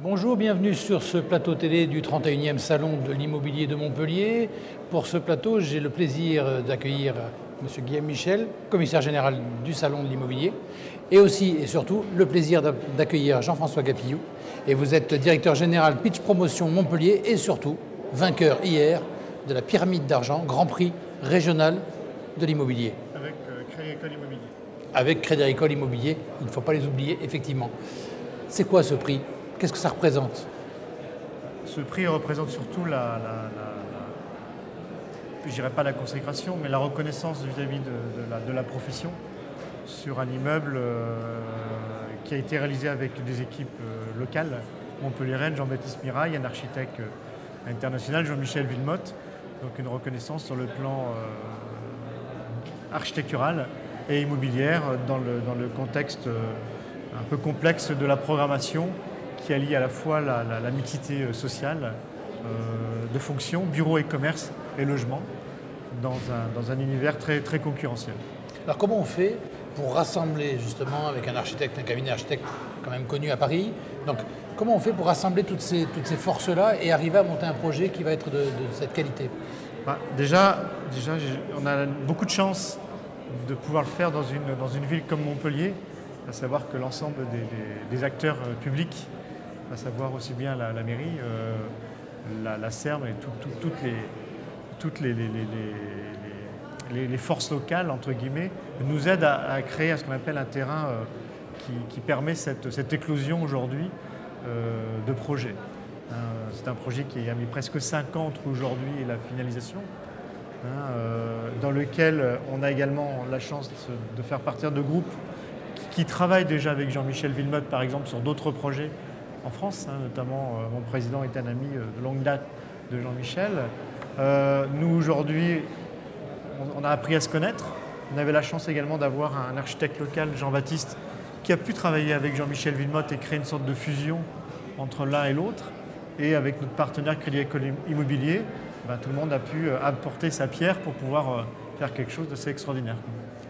Bonjour, bienvenue sur ce plateau télé du 31e Salon de l'immobilier de Montpellier. Pour ce plateau, j'ai le plaisir d'accueillir M. Guillaume Michel, commissaire général du Salon de l'immobilier, et aussi et surtout le plaisir d'accueillir Jean-François Gapillou. Et vous êtes directeur général Pitch Promotion Montpellier et surtout vainqueur hier de la Pyramide d'Argent, Grand Prix régional de l'immobilier. Avec Crédit Agricole Immobilier. Avec Crédit Agricole Immobilier, il ne faut pas les oublier, effectivement. C'est quoi ce prix? Qu'est-ce que ça représente? Ce prix représente surtout je dirais pas la consécration, mais la reconnaissance vis-à-vis de la profession sur un immeuble qui a été réalisé avec des équipes locales, montpelliéraines, Jean-Baptiste Mirail, un architecte international, Jean-Michel Villemotte. Donc une reconnaissance sur le plan architectural et immobilière dans le contexte un peu complexe de la programmation qui allie à la fois la mixité sociale de fonctions, bureaux et commerce et logement dans un univers très, très concurrentiel. Alors comment on fait pour rassembler justement avec un architecte, un cabinet d'architecte quand même connu à Paris, donc comment on fait pour rassembler toutes ces forces-là et arriver à monter un projet qui va être de cette qualité? Déjà, on a beaucoup de chance de pouvoir le faire dans une ville comme Montpellier, à savoir que l'ensemble des acteurs publics, à savoir aussi bien la mairie, la SERM et toutes les forces locales, entre guillemets, nous aident à créer ce qu'on appelle un terrain qui permet cette éclosion aujourd'hui de projets. C'est un projet qui a mis presque 5 ans entre aujourd'hui et la finalisation, dans lequel on a également la chance de faire partir de groupes qui travaillent déjà avec Jean-Michel Villemotte, par exemple, sur d'autres projets en France, notamment mon président est un ami de longue date de Jean-Michel. Nous, aujourd'hui, on a appris à se connaître. On avait la chance également d'avoir un architecte local, Jean-Baptiste, qui a pu travailler avec Jean-Michel Villemotte et créer une sorte de fusion entre l'un et l'autre. Et avec notre partenaire Crédit Agricole Immobilier, tout le monde a pu apporter sa pierre pour pouvoir faire quelque chose d'assez extraordinaire.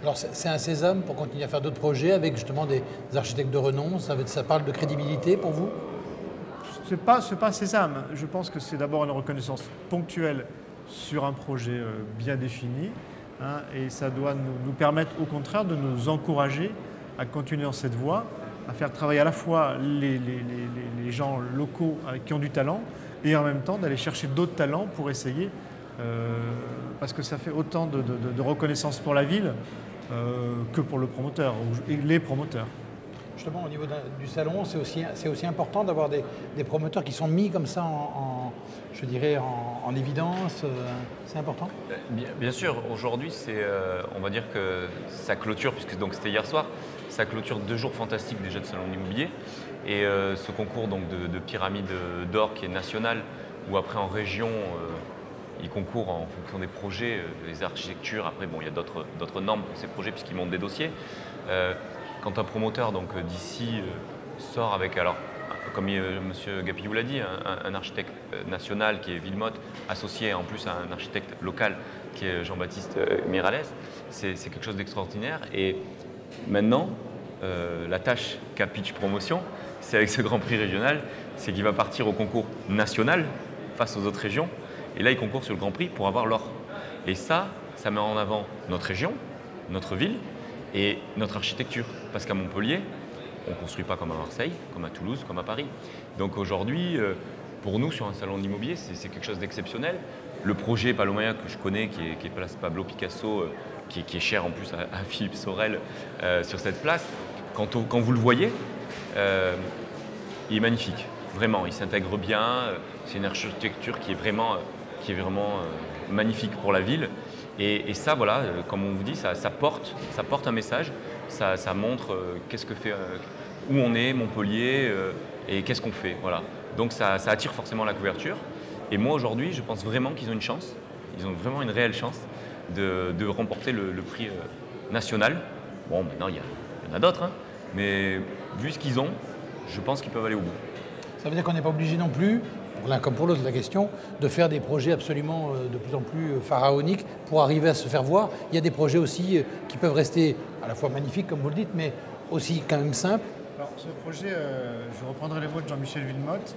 Alors c'est un sésame pour continuer à faire d'autres projets avec justement des architectes de renom, ça parle de crédibilité pour vous? C'est pas un sésame. Je pense que c'est d'abord une reconnaissance ponctuelle sur un projet bien défini, et ça doit nous permettre au contraire de nous encourager à continuer dans cette voie, à faire travailler à la fois les gens locaux qui ont du talent et en même temps d'aller chercher d'autres talents pour essayer, parce que ça fait autant de reconnaissance pour la ville que pour le promoteur et les promoteurs. Justement, au niveau du salon, c'est aussi important d'avoir des promoteurs qui sont mis comme ça je dirais, en évidence. C'est important? Bien sûr, aujourd'hui, on va dire que ça clôture, puisque c'était hier soir, ça clôture 2 jours fantastiques déjà de salon de l'immobilier. Et ce concours donc, de pyramide d'or qui est national, ou après en région, ils concourent en fonction des projets, des architectures. Après, il y a d'autres normes pour ces projets puisqu'ils montent des dossiers. Quand un promoteur d'ici sort avec, alors, comme M. Gapillou l'a dit, un architecte national qui est Villemotte, associé en plus à un architecte local qui est Jean-Baptiste Miralles, c'est quelque chose d'extraordinaire. Et maintenant, la tâche qu'a Pitch Promotion, c'est avec ce Grand Prix régional, c'est qu'il va partir au concours national face aux autres régions. Et là, il concourt sur le Grand Prix pour avoir l'or. Et ça met en avant notre région, notre ville et notre architecture. Parce qu'à Montpellier, on ne construit pas comme à Marseille, comme à Toulouse, comme à Paris. Donc aujourd'hui, pour nous, sur un salon de l'immobilier, c'est quelque chose d'exceptionnel. Le projet Palomaya que je connais, qui est place Pablo Picasso, qui est cher en plus à Philippe Sorel sur cette place, quand vous le voyez, il est magnifique. Vraiment, il s'intègre bien. C'est une architecture qui est vraiment magnifique pour la ville. Et ça, voilà, comme on vous dit, ça porte un message. Ça montre qu'est-ce que fait, où on est, Montpellier, et qu'est-ce qu'on fait. Voilà. Donc ça attire forcément la couverture. Et moi, aujourd'hui, je pense vraiment qu'ils ont une chance. Ils ont vraiment une réelle chance de remporter le prix national. Bon, maintenant, il y en a d'autres, mais vu ce qu'ils ont, je pense qu'ils peuvent aller au bout. Ça veut dire qu'on n'est pas obligé non plus, pour l'un comme pour l'autre de la question, de faire des projets absolument de plus en plus pharaoniques pour arriver à se faire voir. Il y a des projets aussi qui peuvent rester à la fois magnifiques, comme vous le dites, mais aussi quand même simples, Alors, ce projet, je reprendrai les mots de Jean-Michel Villemotte,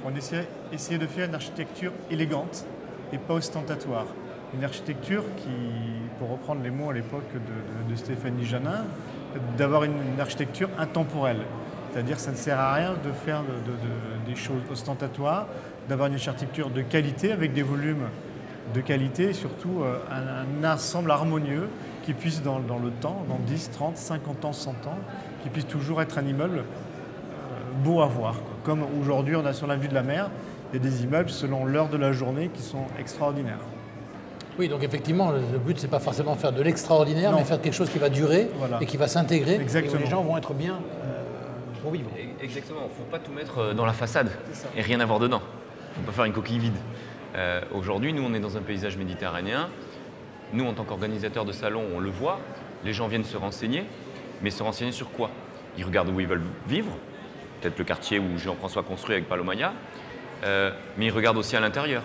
on essayait de faire une architecture élégante et pas ostentatoire. Une architecture qui, pour reprendre les mots à l'époque de Stéphanie Janin, d'avoir une architecture intemporelle. C'est-à-dire que ça ne sert à rien de faire des choses ostentatoires, d'avoir une architecture de qualité avec des volumes de qualité et surtout un ensemble harmonieux qui puisse dans le temps, dans 10, 30, 50 ans, 100 ans, qui puisse toujours être un immeuble beau à voir, quoi. Comme aujourd'hui on a sur la vue de la mer, il y a des immeubles selon l'heure de la journée qui sont extraordinaires. Oui, donc effectivement, le but, c'est pas forcément faire de l'extraordinaire, Non. mais faire quelque chose qui va durer et qui va s'intégrer, Exactement. et où les gens vont être bien pour vivre. Exactement, il ne faut pas tout mettre dans la façade et rien avoir dedans. Il ne faut pas faire une coquille vide. Aujourd'hui, nous, on est dans un paysage méditerranéen. Nous, en tant qu'organisateurs de salons, on le voit. Les gens viennent se renseigner, mais se renseigner sur quoi? Ils regardent où ils veulent vivre, peut-être le quartier où Jean-François construit avec Palomaya, mais ils regardent aussi à l'intérieur.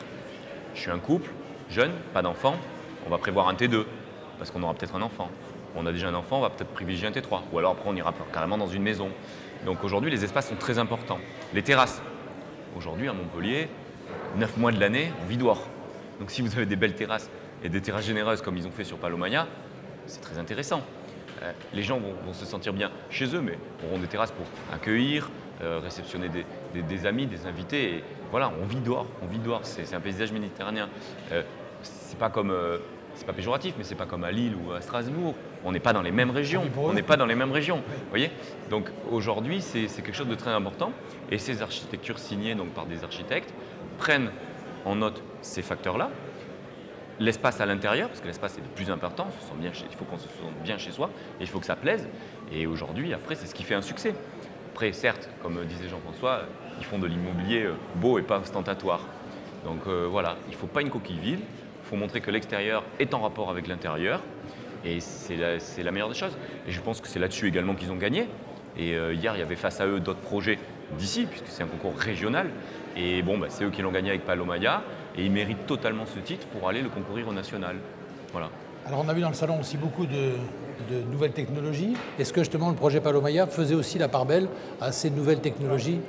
Je suis un couple, jeune, pas d'enfant, on va prévoir un T2, parce qu'on aura peut-être un enfant. On a déjà un enfant, on va peut-être privilégier un T3, ou alors après on ira carrément dans une maison. Donc aujourd'hui, les espaces sont très importants. Les terrasses. Aujourd'hui, à Montpellier, 9 mois de l'année, on vit dehors. Donc si vous avez des belles terrasses et des terrasses généreuses comme ils ont fait sur Palomaya, c'est très intéressant. Les gens vont se sentir bien chez eux, mais auront des terrasses pour accueillir, réceptionner des amis, des invités. Et voilà, on vit dehors, c'est un paysage méditerranéen. C'est pas comme, c'est pas péjoratif, mais c'est pas comme à Lille ou à Strasbourg. On n'est pas dans les mêmes régions. Vous voyez? Donc aujourd'hui, c'est quelque chose de très important. Et ces architectures signées donc, par des architectes prennent en note ces facteurs-là. L'espace à l'intérieur, parce que l'espace est le plus important, il faut qu'on se sente bien chez soi, et il faut que ça plaise. Et aujourd'hui, après, c'est ce qui fait un succès. Après, certes, comme disait Jean-François, ils font de l'immobilier beau et pas ostentatoire. Donc voilà, il ne faut pas une coquille vide, il faut montrer que l'extérieur est en rapport avec l'intérieur, et c'est la meilleure des choses. Et je pense que c'est là-dessus également qu'ils ont gagné. Et hier, il y avait face à eux d'autres projets d'ici, puisque c'est un concours régional. Et bon, bah, c'est eux qui l'ont gagné avec Palomaya, et ils méritent totalement ce titre pour aller le concourir au national. Voilà. Alors on a vu dans le salon aussi beaucoup de nouvelles technologies. Est-ce que justement le projet Palomaya faisait aussi la part belle à ces nouvelles technologies?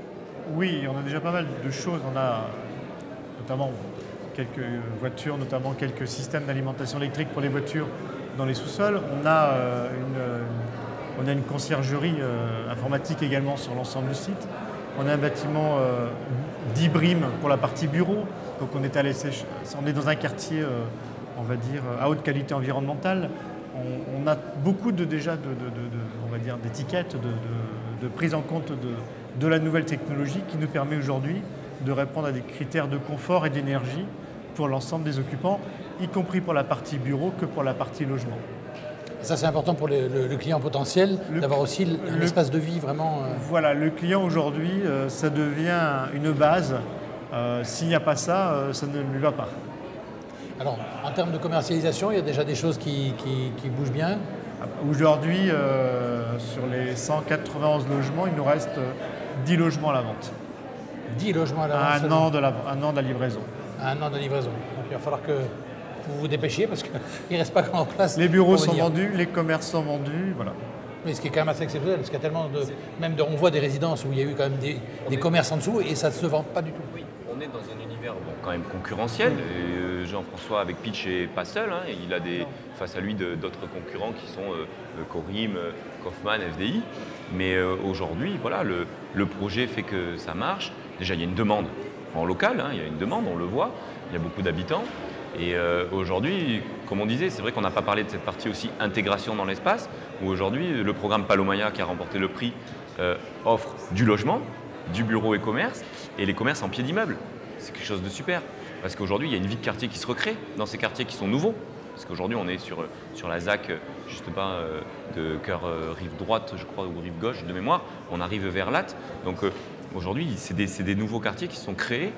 Oui, on a déjà pas mal de choses. On a notamment quelques voitures, notamment quelques systèmes d'alimentation électrique pour les voitures dans les sous-sols. On a une conciergerie informatique également sur l'ensemble du site. On a un bâtiment d'Ibrim pour la partie bureau. Donc on est dans un quartier, on va dire, à haute qualité environnementale. On a beaucoup on va dire, d'étiquettes, de prise en compte de la nouvelle technologie qui nous permet aujourd'hui de répondre à des critères de confort et d'énergie pour l'ensemble des occupants, y compris pour la partie bureau que pour la partie logement. Et ça, c'est important pour le client potentiel, d'avoir aussi un espace de vie vraiment… Voilà, le client aujourd'hui, ça devient une base. S'il n'y a pas ça, ça ne lui va pas. Alors, en termes de commercialisation, il y a déjà des choses qui bougent bien. Aujourd'hui, sur les 191 logements, il nous reste 10 logements à la vente. 10 logements à la vente. Un an de la livraison. Un an de livraison. Donc il va falloir que vous vous dépêchiez parce qu'il ne reste pas grand place. Les bureaux sont vendus, les commerces sont vendus, voilà. Mais ce qui est quand même assez exceptionnel, parce qu'il y a tellement on voit des résidences où il y a eu quand même des commerces en dessous et ça ne se vend pas du tout. Oui, on est dans un univers quand même concurrentiel. Et, Jean-François avec Pitch n'est pas seul. Hein, il a face à lui d'autres concurrents qui sont Corim, Kaufmann, FDI. Mais aujourd'hui, voilà, le projet fait que ça marche. Déjà, il y a une demande en local, hein, il y a une demande, on le voit. Il y a beaucoup d'habitants. Et aujourd'hui, comme on disait, c'est vrai qu'on n'a pas parlé de cette partie aussi intégration dans l'espace, où aujourd'hui, le programme Palomaya qui a remporté le prix offre du logement, du bureau et commerce, et les commerces en pied d'immeuble. C'est quelque chose de super, parce qu'aujourd'hui, il y a une vie de quartier qui se recrée dans ces quartiers qui sont nouveaux. Parce qu'aujourd'hui, on est sur la ZAC, juste pas de cœur rive droite, je crois, ou rive gauche de mémoire. On arrive vers Latte. Donc aujourd'hui, c'est des nouveaux quartiers qui sont créés.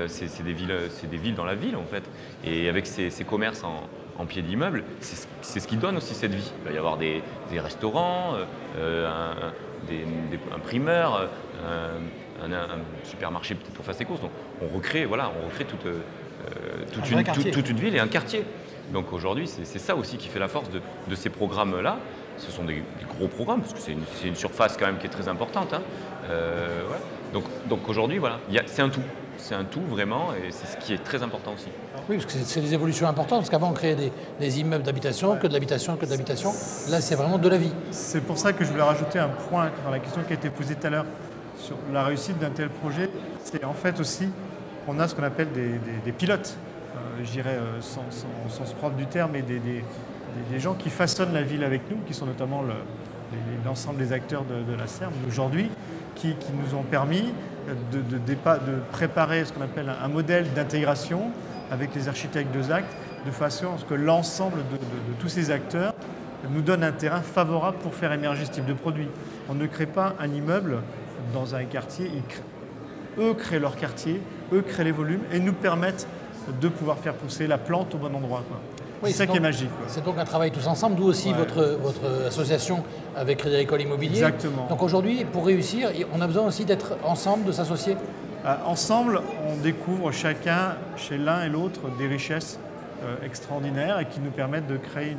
C'est des villes dans la ville, en fait. Et avec ces commerces en pied d'immeuble, c'est ce qui donne aussi cette vie. Il va y avoir des restaurants, un primeur, un supermarché peut-être pour faire ses courses. Donc on recrée toute une ville et un quartier. Donc aujourd'hui, c'est ça aussi qui fait la force de ces programmes-là. ce sont des gros programmes, parce que c'est une surface quand même qui est très importante. Hein. Voilà. Donc aujourd'hui, voilà, c'est un tout. C'est un tout vraiment, et c'est ce qui est très important aussi. Oui, parce que c'est des évolutions importantes, parce qu'avant on créait des immeubles d'habitation, que de l'habitation, que de l'habitation. Là, c'est vraiment de la vie. C'est pour ça que je voulais rajouter un point dans la question qui a été posée tout à l'heure sur la réussite d'un tel projet. C'est en fait aussi qu'on a ce qu'on appelle des pilotes, je dirais sans sens propre du terme, et des gens qui façonnent la ville avec nous, qui sont notamment l'ensemble des acteurs de la SERM aujourd'hui, qui nous ont permis de préparer ce qu'on appelle un modèle d'intégration avec les architectes de ZAC, de façon à ce que l'ensemble de tous ces acteurs nous donne un terrain favorable pour faire émerger ce type de produit. On ne crée pas un immeuble dans un quartier, eux créent leur quartier, eux créent les volumes et nous permettent de pouvoir faire pousser la plante au bon endroit. Oui, c'est ça qui est magique. C'est donc un travail tous ensemble, d'où aussi votre association avec Crédit Agricole Immobilier. Exactement. Donc aujourd'hui, pour réussir, on a besoin aussi d'être ensemble, de s'associer. Ensemble, on découvre chacun, chez l'un et l'autre, des richesses extraordinaires et qui nous permettent de créer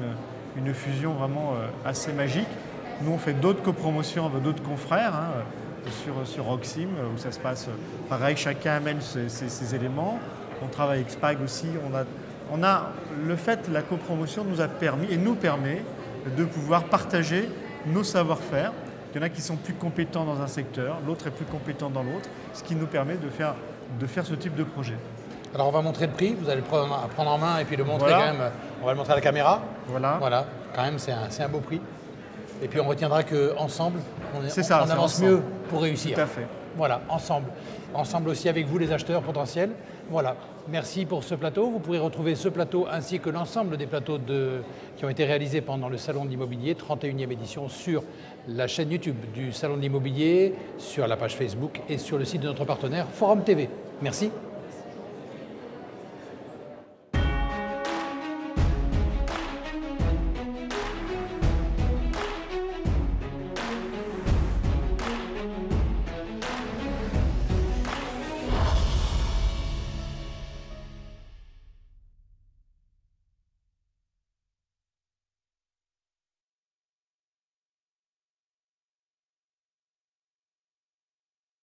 une fusion vraiment assez magique. Nous, on fait d'autres copromotions avec d'autres confrères, sur Roxim, où ça se passe pareil, chacun amène ses éléments. On travaille avec SPAG aussi. Le fait, la copromotion nous a permis et nous permet de pouvoir partager nos savoir-faire. Il y en a qui sont plus compétents dans un secteur, l'autre est plus compétent dans l'autre, ce qui nous permet de faire ce type de projet. Alors on va montrer le prix, vous allez le prendre en main et puis le montrer quand même, on va le montrer à la caméra. Voilà, quand même c'est un beau prix. Et puis on retiendra qu'ensemble, on avance mieux pour réussir. Tout à fait. Voilà, ensemble. Ensemble aussi avec vous les acheteurs potentiels. Voilà, merci pour ce plateau. Vous pourrez retrouver ce plateau ainsi que l'ensemble des plateaux qui ont été réalisés pendant le Salon de l'Immobilier, 31e édition, sur la chaîne YouTube du Salon de l'Immobilier, sur la page Facebook et sur le site de notre partenaire Forum TV. Merci.